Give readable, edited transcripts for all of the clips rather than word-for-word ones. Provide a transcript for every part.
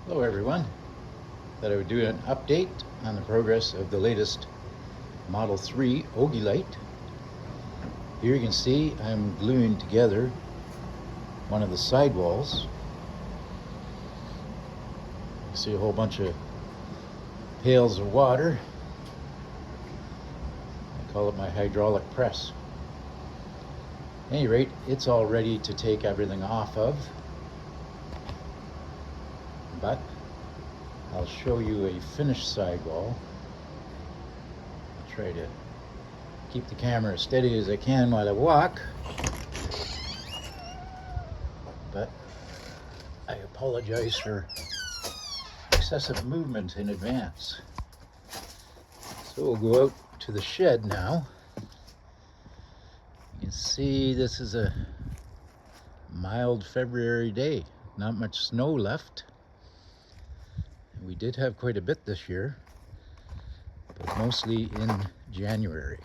Hello everyone. Thought I would do an update on the progress of the latest Model 3 Ogilite. Here you can see I'm gluing together one of the sidewalls. You see a whole bunch of pails of water. I call it my hydraulic press. At any rate, it's all ready to take everything off of, but I'll show you a finished sidewall. I'll try to keep the camera as steady as I can while I walk, but I apologize for excessive movement in advance. So we'll go out to the shed now. You can see this is a mild February day, not much snow left. We did have quite a bit this year, but mostly in January.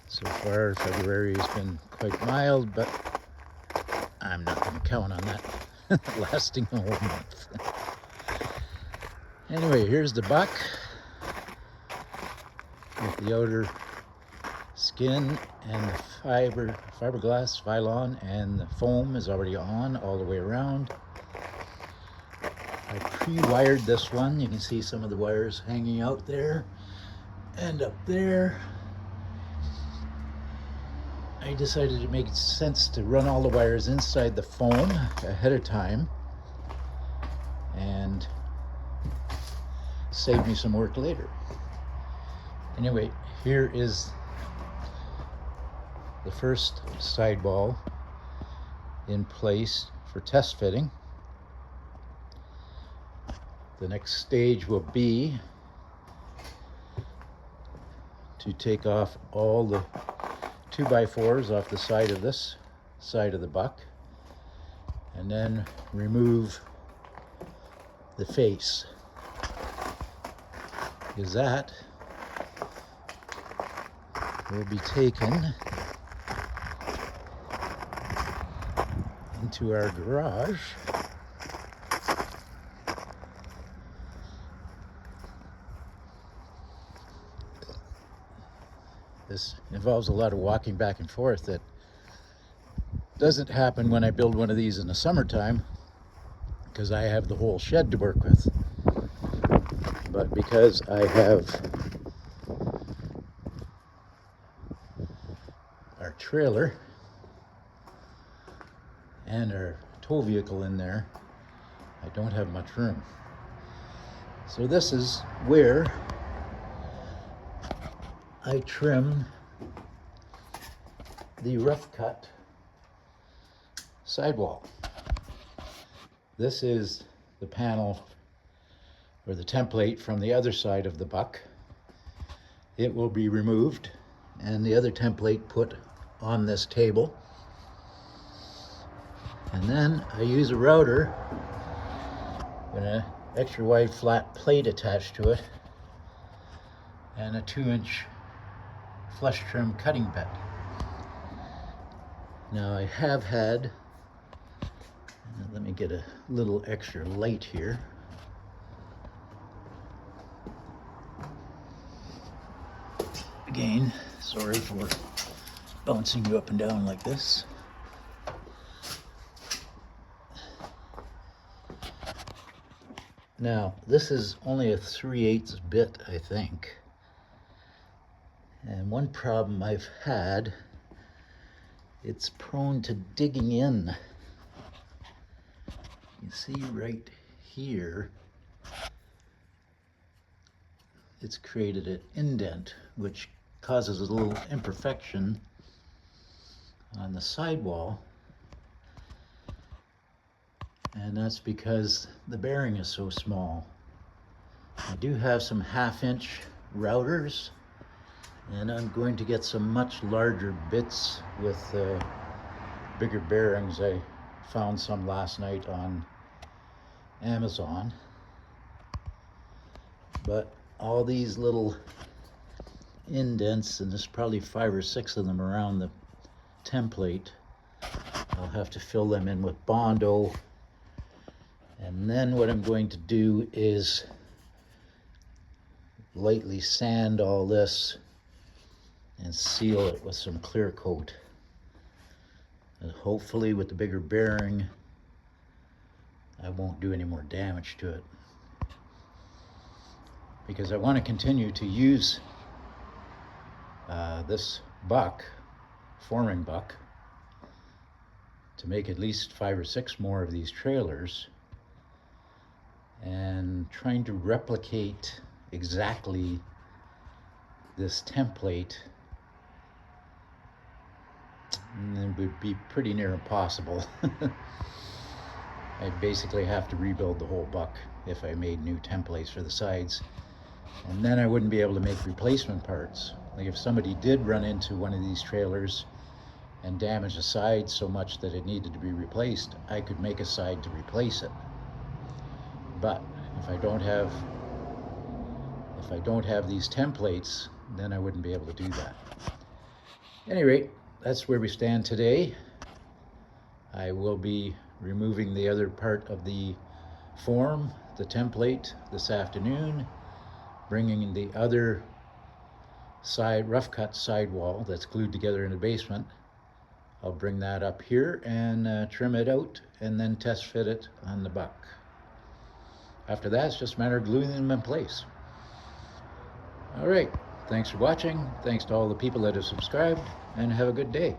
So far, February has been quite mild, but I'm not going to count on that lasting a whole month. Anyway, here's the buck with the outer skin and the fiberglass Phylon, and the foam is already on all the way around. I pre-wired this one. You can see some of the wires hanging out there and up there. I decided it makes sense to run all the wires inside the foam ahead of time and save me some work later. Anyway, here is the first sidewall in place for test fitting. The next stage will be to take off all the 2x4s off the side of this side of the buck, and then remove the face, because that will be taken into our garage. This involves a lot of walking back and forth that doesn't happen when I build one of these in the summertime, because I have the whole shed to work with. But because I have our trailer and our tow vehicle in there, I don't have much room. So this is where I trim the rough cut sidewall. This is the panel or the template from the other side of the buck. It will be removed and the other template put on this table. And then I use a router with an extra wide flat plate attached to it and a 2-inch flush trim cutting bit. Now I have had, let me get a little extra light here. Again, sorry for bouncing you up and down like this. Now, this is only a 3/8 bit, I think. And one problem I've had, it's prone to digging in. You see right here, it's created an indent, which causes a little imperfection on the sidewall. And that's because the bearing is so small. I do have some 1/2-inch routers, and I'm going to get some much larger bits with bigger bearings. I found some last night on Amazon. But all these little indents, and there's probably 5 or 6 of them around the template, I'll have to fill them in with Bondo And then what I'm going to do is lightly sand all this and seal it with some clear coat. And hopefully with the bigger bearing, I won't do any more damage to it. Because I want to continue to use this buck, forming buck, to make at least 5 or 6 more of these trailers, and trying to replicate exactly this template, and it would be pretty near impossible. I'd basically have to rebuild the whole buck if I made new templates for the sides, and then I wouldn't be able to make replacement parts. Like if somebody did run into one of these trailers and damage the side so much that it needed to be replaced, I could make a side to replace it. But if I don't have these templates, then I wouldn't be able to do that. At any rate, that's where we stand today. I will be removing the other part of the form, the template, this afternoon, bringing the other side, rough cut sidewall that's glued together in the basement. I'll bring that up here and trim it out and then test fit it on the buck. After that, it's just a matter of gluing them in place. All right, thanks for watching. Thanks to all the people that have subscribed, and have a good day.